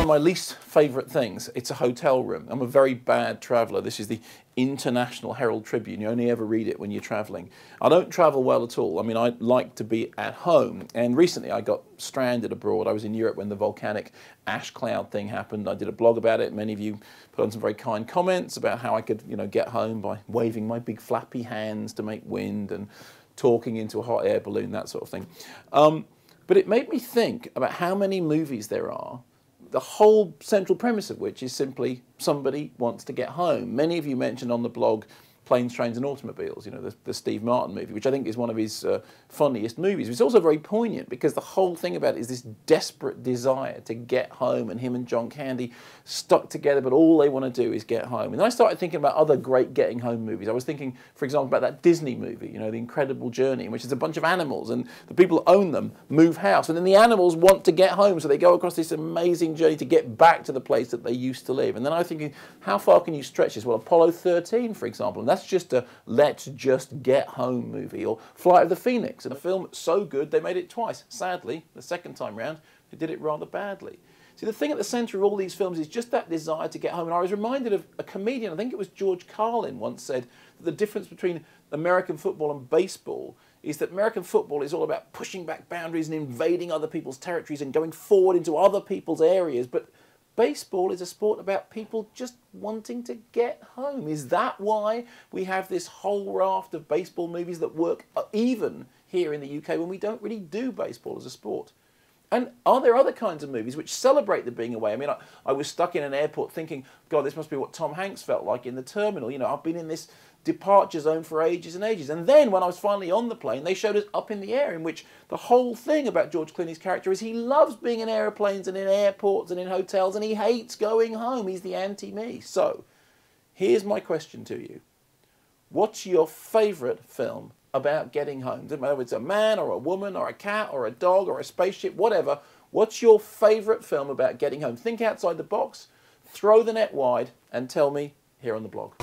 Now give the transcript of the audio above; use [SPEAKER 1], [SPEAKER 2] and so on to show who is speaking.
[SPEAKER 1] of my least favourite things. It's a hotel room. I'm a very bad traveller. This is the International Herald Tribune. You only ever read it when you're travelling. I don't travel well at all. I mean, I like to be at home. And recently I got stranded abroad. I was in Europe when the volcanic ash cloud thing happened. I did a blog about it. Many of you put on some very kind comments about how I could, get home by waving my big flappy hands to make wind and talking into a hot air balloon, that sort of thing. But it made me think about how many movies there are, the whole central premise of which is simply somebody wants to get home. Many of you mentioned on the blog Planes, Trains and Automobiles, the Steve Martin movie, which I think is one of his funniest movies. It's also very poignant because the whole thing about it is this desperate desire to get home, and him and John Candy stuck together, but all they want to do is get home. And then I started thinking about other great getting home movies. I was thinking, for example, about that Disney movie, The Incredible Journey, in which there's a bunch of animals and the people that own them move house, and then the animals want to get home, so they go across this amazing journey to get back to the place that they used to live. And then I was thinking, how far can you stretch this? Well, Apollo 13, for example, and that's just a let's just get home movie. Or Flight of the Phoenix, and a film so good they made it twice. Sadly, the second time round, they did it rather badly. See, the thing at the centre of all these films is just that desire to get home. And I was reminded of a comedian, I think it was George Carlin, once said that the difference between American football and baseball is that American football is all about pushing back boundaries and invading other people's territories and going forward into other people's areas. But baseball is a sport about people just wanting to get home. Is that why we have this whole raft of baseball movies that work even here in the UK when we don't really do baseball as a sport? And are there other kinds of movies which celebrate the being away? I mean, I was stuck in an airport thinking, God, this must be what Tom Hanks felt like in The Terminal. I've been in this departure zone for ages and ages. And then when I was finally on the plane, they showed us Up in the Air, in which the whole thing about George Clooney's character is he loves being in aeroplanes and in airports and in hotels, and he hates going home. He's the anti-me. So here's my question to you. What's your favourite film about getting home? Doesn't matter if it's a man or a woman or a cat or a dog or a spaceship, whatever. What's your favourite film about getting home? Think outside the box, throw the net wide, and tell me here on the blog.